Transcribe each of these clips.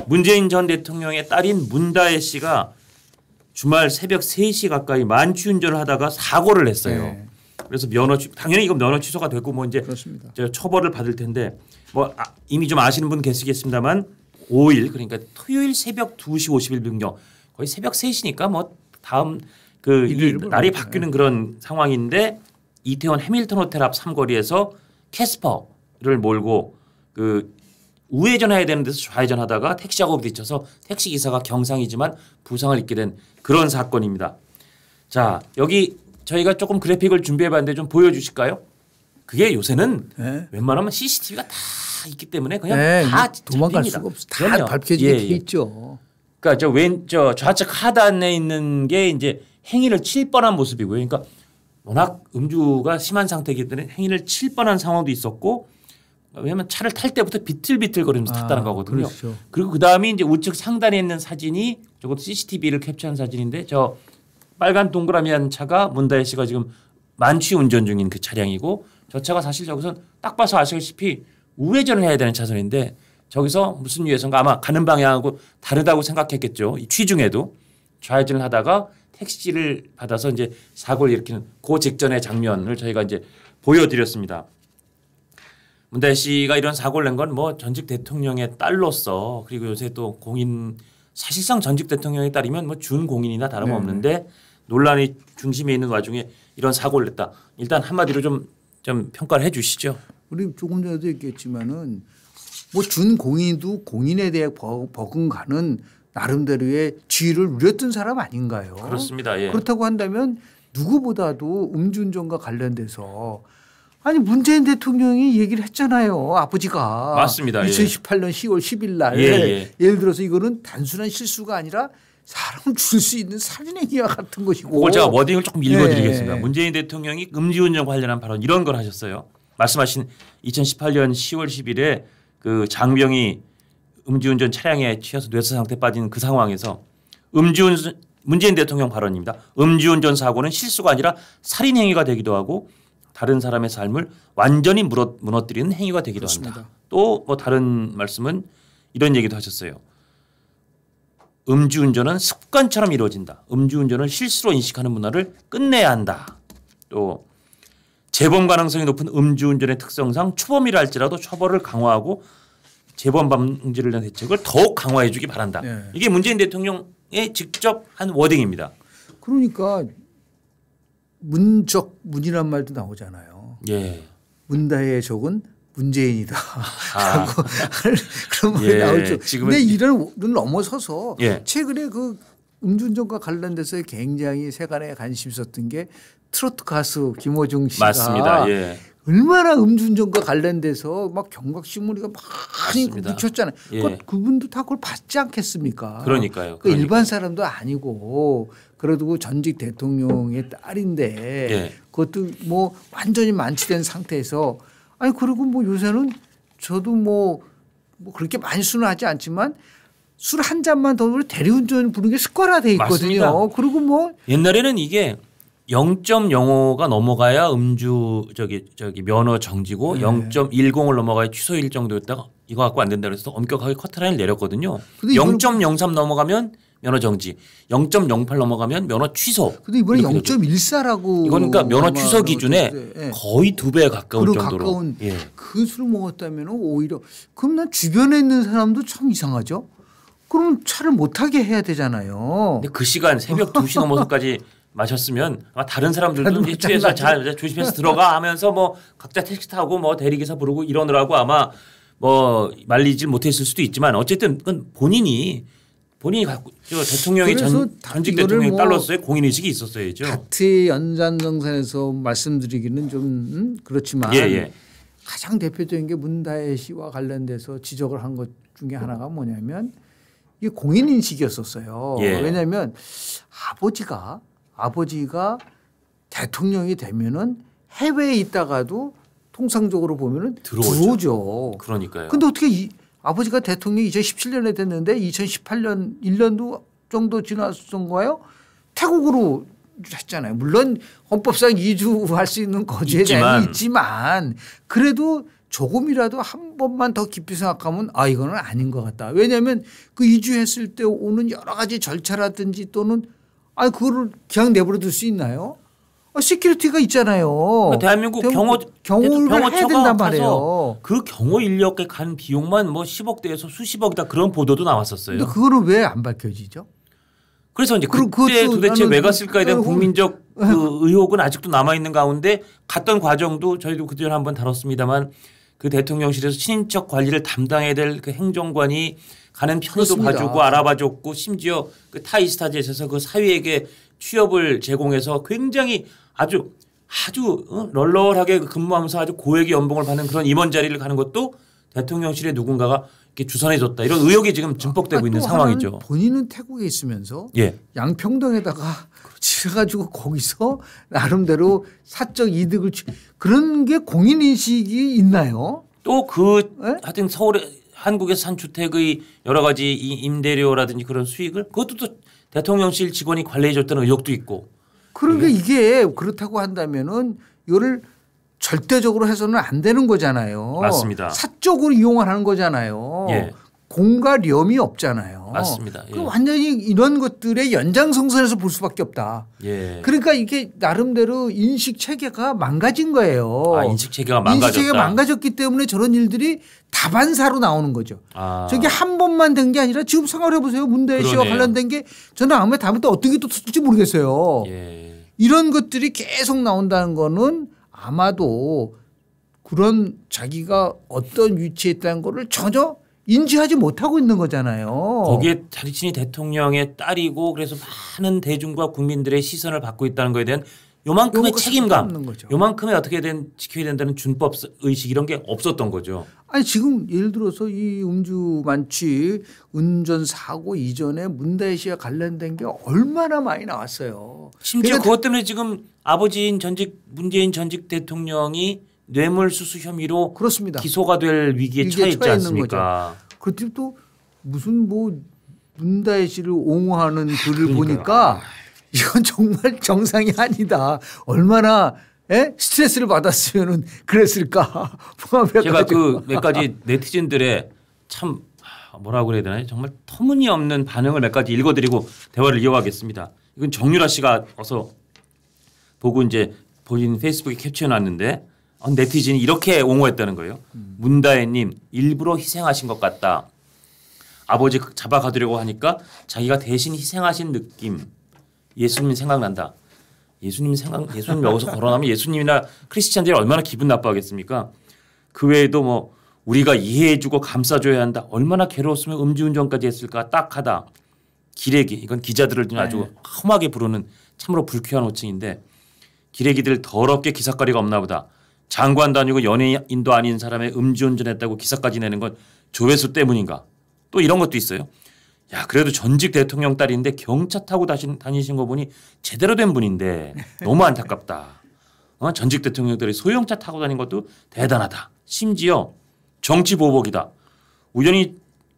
문재인 전 대통령의 딸인 문다혜 씨가 주말 새벽 3시 가까이 만취운전을 하다가 사고를 했어요. 네. 그래서 당연히 이거 면허 취소가 됐고 뭐 이제 처벌을 받을 텐데 뭐 이미 좀 아시는 분 계시겠습니다만 5일 그러니까 토요일 새벽 2시 51분경 거의 새벽 3시니까 뭐 다음 날이 바뀌는 그런 상황인데 이태원 해밀턴 호텔 앞 삼거리에서 캐스퍼를 몰고 우회전해야 되는 데서 좌회전하다가 택시하고 부딪혀서 택시기사가 경상이지만 부상을 입게 된 그런 사건입니다. 자, 여기 저희가 조금 그래픽을 준비해봤는데 좀 보여주실까요? 그게 요새는 웬만하면 CCTV가 다 있기 때문에 그냥 다 도망갈 잡힙니다. 수가 없어. 다 밝혀지게 돼 있죠. 그러니까 저 좌측 하단에 있는 게 이제 행위를 칠 뻔한 모습이고요. 그러니까 워낙 음주가 심한 상태이기 때문에 행위를 칠 뻔한 상황도 있었고 왜냐하면 차를 탈 때부터 비틀비틀거리면서 탔다는 거거든요. 그렇죠. 그리고 그다음에 이제 우측 상단에 있는 사진이 저것도 CCTV를 캡처한 사진인데 저 빨간 동그라미한 차가 문다혜 씨가 지금 만취 운전 중인 그 차량이고 저 차가 사실 저기서 딱 봐서 아시다시피 우회전을 해야 되는 차선인데 저기서 무슨 이유에선가 아마 가는 방향하고 다르다고 생각했겠죠. 이 취중에도 좌회전을 하다가 택시를 받아서 이제 사고를 일으키는 그 직전의 장면을 저희가 이제 보여드렸습니다. 문다혜 씨가 이런 사고를 낸 건 뭐 전직 대통령의 딸로서 그리고 요새 또 공인 사실상 전직 대통령의 딸이면 뭐 준공인이나 다름없는데 논란이 중심에 있는 와중에 이런 사고를 냈다. 일단 한마디로 좀 평가를 해 주시죠. 우리 조금 전에도 얘기했지만은 뭐 준공인도 공인에 대해 버금가는 나름대로의 지위를 누렸던 사람 아닌가요? 그렇습니다. 예. 그렇다고 한다면 누구보다도 음주운전과 관련돼서 아니 문재인 대통령이 얘기를 했잖아요. 아버지가. 맞습니다. 2018년 10월 10일 날 예를 들어서 이거는 단순한 실수가 아니라 사람을 죽일 수 있는 살인행위와 같은 것이고. 그걸 제가 워딩을 조금 읽어드리겠습니다. 문재인 대통령이 음주운전 관련한 발언 이런 걸 하셨어요. 말씀하신 2018년 10월 10일에 그 장병이 음주운전 차량에 치여서 뇌사 상태 빠진 그 상황에서 문재인 대통령 발언입니다. 음주운전 사고는 실수가 아니라 살인행위가 되기도 하고 다른 사람의 삶을 완전히 무너뜨리는 행위가 되기도 한다. 또 뭐 다른 말씀은 이런 얘기도 하셨어요. 음주운전은 습관처럼 이루어진다. 음주운전을 실수로 인식하는 문화를 끝내야 한다. 또 재범 가능성이 높은 음주운전의 특성상 초범이라 할지라도 처벌을 강화하고 재범 방지를 위한 대책을 더욱 강화해 주기 바란다. 이게 문재인 대통령의 직접 한 워딩입니다. 그러니까 문이란 말도 나오잖아요. 문다혜의 적은 문재인이다. 그런 말이 나오죠. 근데 이런 넘어서서 최근에 그 음주운전과 관련돼서 굉장히 세간에 관심이 있었던 게 트로트 가수 김호중 씨가 맞습니다. 얼마나 음주운전과 관련돼서 막 경각심문이가 많이 묻혔잖아요. 그분도 다 그걸 받지 않겠습니까? 그러니까요. 일반 사람도 아니고 그래도 전직 대통령의 딸인데 그것도 뭐 완전히 만취된 상태에서 아니 그리고 뭐 요새는 저도 뭐 그렇게 많이 술은 하지 않지만 술 한 잔만 더 대리운전 부르는 게 습관화돼 있거든요. 맞습니다. 그리고 뭐 옛날에는 이게 0.05가 넘어가야 면허 정지고 0.10을 넘어가야 취소일 정도였다가 이거 갖고 안 된다 그래서 엄격하게 커트라인을 내렸거든요. 0.03 넘어가면 면허 정지, 0.08 넘어가면 면허 취소. 근데 이번에 0.14라고. 이건 그러니까 면허 취소 기준에 거의 2배에 가까운 정도로. 가까운 그 술을 먹었다면 오히려 그럼 난 주변에 있는 사람도 참 이상하죠. 그럼 차를 못 타게 해야 되잖아요. 근데 그 시간 새벽 2시 넘어서까지 마셨으면 아마 다른 사람들도 뒤에서 잘 조심해서 들어가 하면서 뭐 각자 택시 타고 뭐 대리기사 부르고 이러느라고 아마 뭐 말리지 못했을 수도 있지만 어쨌든 그건 본인이 갖고 대통령이 전직 대통령의 딸로서의 공인의식이 있었어야죠. 다트의 연장선에서 말씀드리기는 좀 그렇지만 가장 대표적인 게 문다혜 씨와 관련돼서 지적을 한 것 중에 하나가 뭐냐면 이게 공인인식이었었어요. 왜냐하면 아버지가 대통령이 되면은 해외에 있다가도 통상적으로 보면은 들어오죠. 그러니까요. 근데 어떻게 아버지가 대통령이 2017년에 됐는데 2018년 1년도 정도 지났던 거예요. 태국으로 했잖아요. 물론 헌법상 이주할 수 있는 거주의 제한이 있지만 그래도 조금이라도 한 번만 더 깊이 생각하면 아 이거는 아닌 것 같다. 왜냐하면 그 이주했을 때 오는 여러 가지 절차라든지 또는 아 그거를 그냥 내버려둘 수 있나요? 시큐리티가 있잖아요. 대한민국 경호를 해야 된단 말이에요. 그 경호 인력에 간 비용만 뭐 10억대에서 수십억이다 그런 보도도 나왔었어요. 근데 그거는 왜 안 밝혀지죠? 그래서 이제 그때 도대체 왜 갔을까에 대한 국민적 그 의혹은 아직도 남아 있는 가운데 갔던 과정도 저희도 그전에 한번 다뤘습니다만 그 대통령실에서 친인척 관리를 담당해야 될 그 행정관이 가는 편의도 봐주고 알아봐줬고 심지어 그 타이스타jet에서 그 사위에게 취업을 제공해서 굉장히 아주 널널하게 근무하면서 아주 고액의 연봉을 받는 그런 임원 자리를 가는 것도 대통령실의 누군가가 이렇게 주선해줬다 이런 의혹이 지금 증폭되고 있는 상황이죠. 본인은 태국에 있으면서 예. 양평동에다가 지어가지고 거기서 나름대로 사적 이득을 그런 게 공인인식이 있나요? 또 하여튼 서울에 한국에서 산 주택의 여러 가지 임대료라든지 그런 수익을 그것도 또 대통령실 직원이 관리해 줬다는 의혹도 있고. 그러니까 이게 그렇다고 한다면은 이거를 절대적으로 해서는 안 되는 거잖아요. 맞습니다. 사적으로 이용을 하는 거잖아요. 예. 공과 렴이 없잖아요. 맞습니다. 예. 완전히 이런 것들의 연장성선에서 볼 수밖에 없다. 예. 그러니까 이게 나름대로 인식 체계가 망가진 거예요. 인식 체계가 망가졌다. 인식 체계가 망가졌기 때문에 저런 일들이 다반사로 나오는 거죠. 저게 한 번만 된 게 아니라 지금 생각해 보세요. 문대희 씨와 관련된 게 저는 다음에 또 어떤 게 또 터질지 모르겠어요. 예. 이런 것들이 계속 나온다는 거는 아마도 그런 자기가 어떤 위치에 있다는 거를 전혀 인지하지 못하고 있는 거잖아요. 거기에 자신이 대통령의 딸이고 그래서 많은 대중과 국민들의 시선을 받고 있다는 거에 대한 요만큼의 책임감, 요만큼의 어떻게 지켜야 된다는 준법 의식 이런 게 없었던 거죠. 아니 지금 예를 들어서 이 음주 만취 운전 사고 이전에 문대희 씨와 관련된 게 얼마나 많이 나왔어요. 심지어 그것 때문에 지금 아버지인 문재인 전직 대통령이 뇌물수수 혐의로 그렇습니다. 기소가 될 위기에 처해 있지 않습니까? 그때 또 무슨 뭐 문대희 씨를 옹호하는 글을 보니까 이건 정말 정상이 아니다. 얼마나 스트레스를 받았으면 그랬을까. 제가 그 몇 가지 네티즌들의 참 뭐라고 그래야 되나요? 정말 터무니없는 반응을 몇 가지 읽어드리고 대화를 이어가겠습니다. 이건 정유라 씨가 어서 보고 이제 본인 페이스북에 캡처해놨는데 네티즌이 이렇게 옹호했다는 거예요. 문다혜님 일부러 희생하신 것 같다. 아버지 잡아가두려고 하니까 자기가 대신 희생하신 느낌. 예수님 생각난다. 예수님 여기서 거론하면 예수님이나 크리스찬들이 얼마나 기분 나빠하겠습니까? 그 외에도 뭐 우리가 이해해주고 감싸줘야 한다. 얼마나 괴로웠으면 음주운전까지 했을까. 딱하다. 기레기. 이건 기자들을 아주 험하게 부르는 참으로 불쾌한 호칭인데 기레기들 더럽게 기사거리가 없나 보다. 장관도 아니고 연예인도 아닌 사람의 음주운전했다고 기사까지 내는 건 조회수 때문인가. 또 이런 것도 있어요. 야 그래도 전직 대통령 딸인데 경차 타고 다니신 거 보니 제대로 된 분인데 너무 안타깝다. 전직 대통령들이 소형차 타고 다닌 것도 대단하다. 심지어 정치 보복이다. 우연히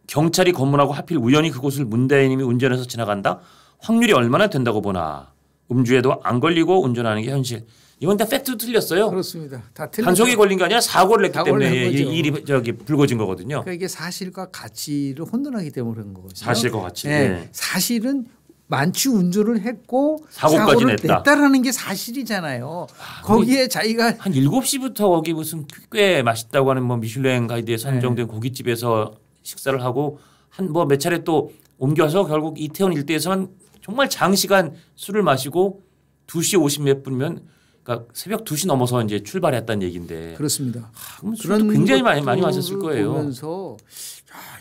경찰이 검문하고 하필 우연히 그곳을 문대희님이 운전해서 지나간다. 확률이 얼마나 된다고 보나. 음주에도 안 걸리고 운전하는 게 현실. 이건 다 팩트도 틀렸어요. 그렇습니다. 다 틀렸죠. 단속이 걸린 게 아니라 사고를 냈기 때문에 이 일이 불거진 거거든요. 그러니까 이게 사실과 가치를 혼돈하기 때문에 그런 거거든요. 사실과 가치. 네. 사실은 만취 운전을 했고 사고까지 냈다라는 게 사실이잖아요. 거기에 자기가 한 7시부터 거기 무슨 꽤 맛있다고 하는 뭐 미슐랭 가이드에 선정된 고깃집에서 식사를 하고 한 뭐 몇 차례 또 옮겨서 결국 이태원 일대에서는 정말 장시간 술을 마시고 2시 50 몇 분이면 그러니까 새벽 2시 넘어서 이제 출발했다는 얘기인데. 그렇습니다. 그런 굉장히 많이 마셨을 거예요. 보면서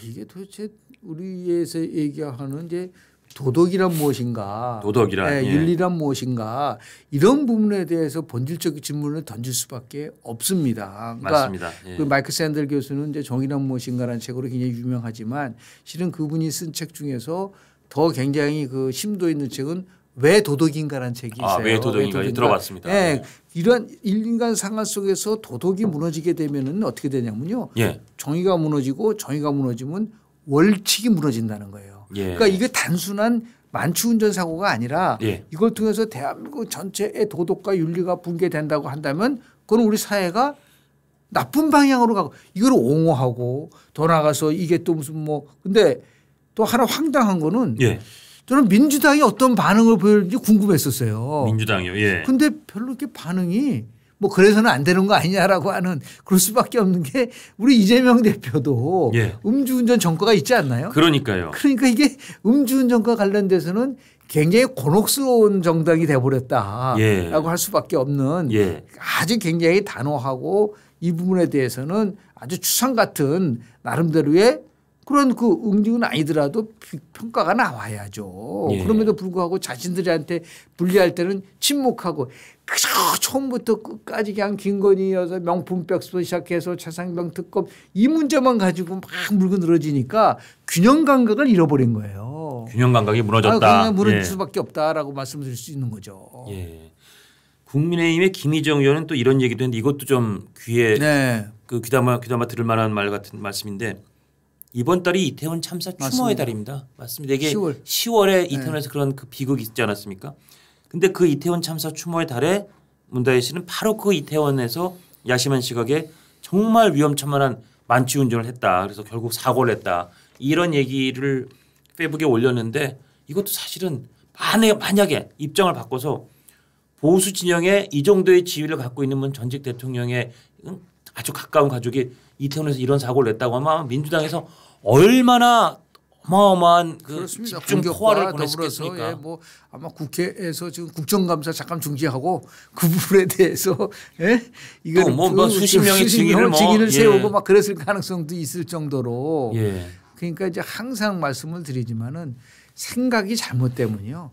이게 도대체 우리에서 얘기하는 이제 도덕이란 무엇인가, 윤리란 무엇인가 이런 부분에 대해서 본질적인 질문을 던질 수밖에 없습니다. 그러니까 맞습니다. 그 마이클 샌델 교수는 이제 정의란 무엇인가라는 책으로 굉장히 유명하지만 실은 그분이 쓴 책 중에서 더 굉장히 그 심도 있는 책은 왜 도덕인가라는 책이 있어요. 왜 도덕인가 들어봤습니다. 네. 이런 인간 생활 속에서 도덕이 무너지게 되면은 어떻게 되냐면요. 정의가 무너지고 정의가 무너지면 원칙이 무너진다는 거예요. 그러니까 이게 단순한 만취운전 사고가 아니라 이걸 통해서 대한민국 전체의 도덕과 윤리가 붕괴된다고 한다면 그건 우리 사회가 나쁜 방향으로 가고 이걸 옹호하고 더 나가서 이게 또 무슨 뭐 근데 또 하나 황당한 거는 예. 저는 민주당이 어떤 반응을 보일지 궁금했었어요. 민주당이요. 예. 근데 별로 이렇게 반응이 뭐 그래서는 안 되는 거 아니냐라고 하는 그럴 수밖에 없는 게 우리 이재명 대표도 예. 음주운전 전과가 있지 않나요? 그러니까요. 그러니까 이게 음주운전과 관련돼서는 굉장히 곤혹스러운 정당이 돼버렸다라고 예. 할 수밖에 없는 예. 아주 굉장히 단호하고 이 부분에 대해서는 아주 추상 같은 나름대로의 그런 그 응징은 아니더라도 평가가 나와야죠. 예. 그럼에도 불구하고 자신들한테 불리할 때는 침묵하고 그저 처음부터 끝까지 그냥 김건희 여사 명품백수부터 시작해서 최상병 특검 이 문제만 가지고 막 물고 늘어지니까 균형 감각을 잃어버린 거예요. 균형 감각이 무너졌다. 그냥 무너질 수밖에 없다라고 말씀드릴 수 있는 거죠. 예. 국민의힘의 김희정 의원은 또 이런 얘기도 했는데 이것도 좀 귀에 네. 그 귀담아 들을 만한 말 같은 말씀인데 이번 달이 이태원 참사 추모의 달입니다. 맞습니다. 이게 10월에 이태원에서 네. 그런 그 비극이 있지 않았습니까? 근데 그 이태원 참사 추모의 달에 문다혜 씨는 바로 그 이태원에서 야심한 시각에 정말 위험천만한 만취 운전을 했다. 그래서 결국 사고를 했다. 이런 얘기를 페이북에 올렸는데 이것도 사실은 만약에 입장을 바꿔서 보수 진영에 이 정도의 지위를 갖고 있는 분 전직 대통령의 아주 가까운 가족이 이태원에서 이런 사고를 냈다고 하면 민주당에서 얼마나 어마어마한 그 집중 포화를 보냈겠습니까? 예, 뭐 아마 국회에서 지금 국정감사 잠깐 중지하고 그 부분에 대해서 예? 이거 뭐 수십 명의 증인을 세우고 막 그랬을 가능성도 있을 정도로 예. 그러니까 이제 항상 말씀을 드리지만은 생각이 잘못 때문이요.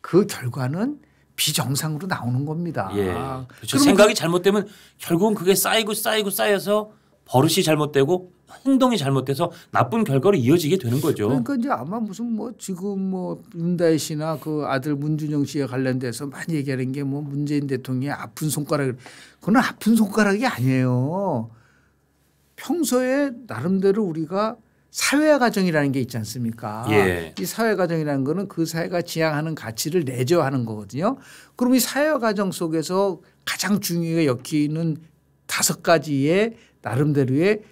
그 결과는 비정상으로 나오는 겁니다. 예. 그렇죠. 생각이 잘못되면 결국은 그게 쌓여서 버릇이 잘못되고 행동이 잘못돼서 나쁜 결과로 이어지게 되는 거죠. 그러니까 이제 아마 무슨 뭐 지금 뭐 문다혜 씨나 그 아들 문준영 씨에 관련돼서 많이 얘기하는 게 뭐 문재인 대통령의 아픈 손가락, 그건 아픈 손가락이 아니에요. 평소에 나름대로 우리가 사회 가정이라는 게 있지 않습니까? 예. 이 사회 가정이라는 거는 그 사회가 지향하는 가치를 내재화하는 거거든요. 그럼 이 사회 가정 속에서 가장 중요하게 엮이는 5가지의 나름대로의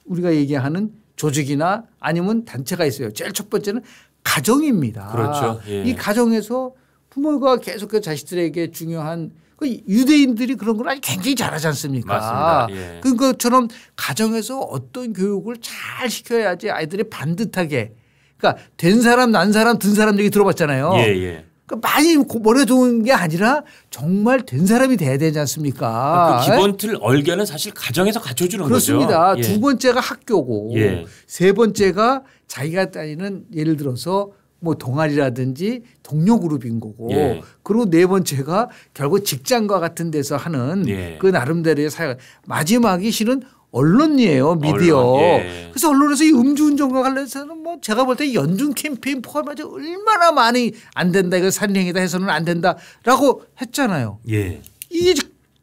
우리가 얘기하는 조직이나 아니면 단체가 있어요. 제일 첫 번째는 가정입니다. 그렇죠. 예. 이 가정에서 부모가 계속해서 자식들에게 중요한 유대인들이 그런 걸 아주 굉장히 잘하지 않습니까? 맞습니다. 예. 그것처럼 가정에서 어떤 교육을 잘 시켜야지 아이들이 반듯하게 그러니까 된 사람 난 사람 든 사람 얘기 들어봤잖아요. 예, 예. 그러니까 많이 머리가 좋은 게 아니라 정말 된 사람이 돼야 되지 않습니까? 그 기본 틀 얼개는 사실 가정에서 갖춰주는 그렇습니다. 거죠. 그렇습니다. 두 번째가 학교고 예. 세 번째가 자기가 다니는 예를 들어서 뭐 동아리라든지 동료 그룹인 거고 예. 그리고 네 번째가 결국 직장과 같은 데서 하는 예. 그 나름대로의 사회 마지막이 실은 언론이에요. 미디어. 언론, 예. 그래서 언론에서 이 음주운전과 관련해서는 뭐 제가 볼 때 연중 캠페인 포함해서 얼마나 많이 안 된다. 이거 살인행위다 해서는 안 된다라고 했잖아요. 예. 이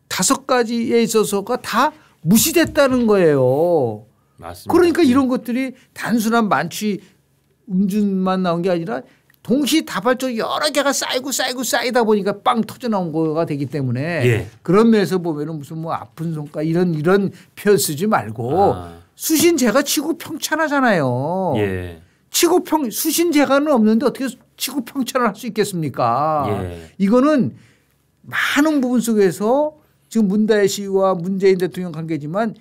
5가지에 있어서가 다 무시됐다는 거예요. 맞습니다. 그러니까 이런 것들이 단순한 만취 음주만 나온 게 아니라 동시다발적으로 여러 개가 쌓이다 보니까 빵 터져 나온 거가 되기 때문에 예. 그런 면에서 보면은 무슨 뭐 아픈 손가락 이런 표현 쓰지 말고 수신제가 치고 평찬하잖아요. 예. 수신제가는 없는데 어떻게 치고 평찬을 할 수 있겠습니까? 예. 이거는 많은 부분 속에서 지금 문다혜 씨와 문재인 대통령 관계지만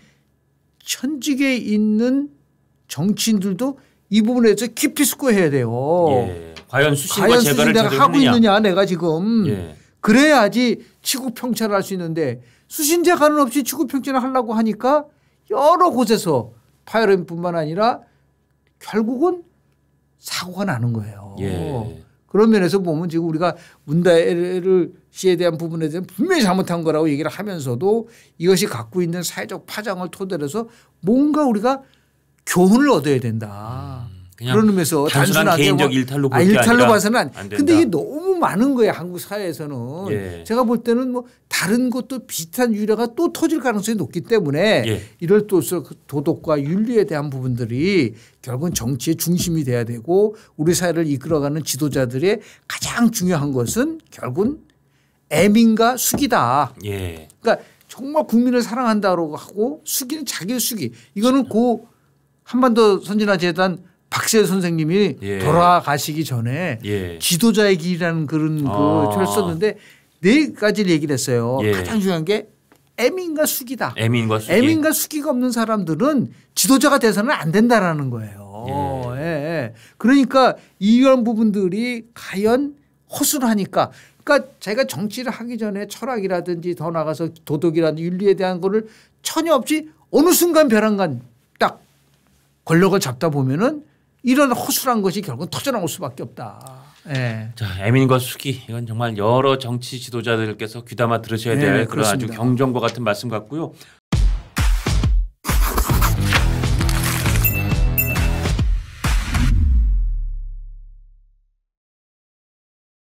현직에 있는 정치인들도 이 부분에 대해서 깊이 숙고해야 돼요. 예. 과연 수신과 제가를 내가 하고 있느냐 내가 지금 예. 그래야지 치고 평찬을 할 수 있는데 수신제 가는 없이 치고 평찬을 하려고 하니까 여러 곳에서 파열음뿐만 아니라 결국은 사고가 나는 거예요. 예. 그런 면에서 보면 지금 우리가 문다혜 씨에 대한 부분에 대해서 분명히 잘못한 거라고 얘기를 하면서도 이것이 갖고 있는 사회적 파장을 토대로 해서 뭔가 우리가 교훈을 얻어야 된다. 그런 의미에서 단순한 개인적 일탈로 볼 게 일탈로 봐서는 안 된다. 근데 이게 너무 많은 거예요. 한국 사회에서는. 예. 제가 볼 때는 뭐 다른 것도 비슷한 유래가 또 터질 가능성이 높기 때문에 예. 이럴 때 도덕과 윤리에 대한 부분들이 결국은 정치의 중심이 돼야 되고 우리 사회를 이끌어가는 지도자들의 가장 중요한 것은 결국은 애민과 숙이다. 예. 그러니까 정말 국민을 사랑한다고 하고 수기는 자기의 수기. 이거는 고 한반도 선진화재단 박세일 선생님이 예. 돌아가시기 전에 예. 지도자의 길이라는 그런 그 표를 썼는데 4가지를 얘기를 했어요. 예. 가장 중요한 게 애민과 수기다. 애민과 수기. 애민과 수기가 없는 사람들은 지도자가 돼서는 안 된다라는 거예요. 예. 예. 그러니까 이런 부분들이 과연 허술하니까 그러니까 제가 정치를 하기 전에 철학이라든지 더 나가서 도덕이라든지 윤리에 대한 거를 전혀 없이 어느 순간 벼랑간 딱 권력을 잡다 보면은 이런 허술한 것이 결국 터져나올 수밖에 없다. 예. 자, 애민과 수기 이건 정말 여러 정치 지도자들께서 귀담아 들으셔야 될 그런 아주 경종과 같은 말씀 같고요.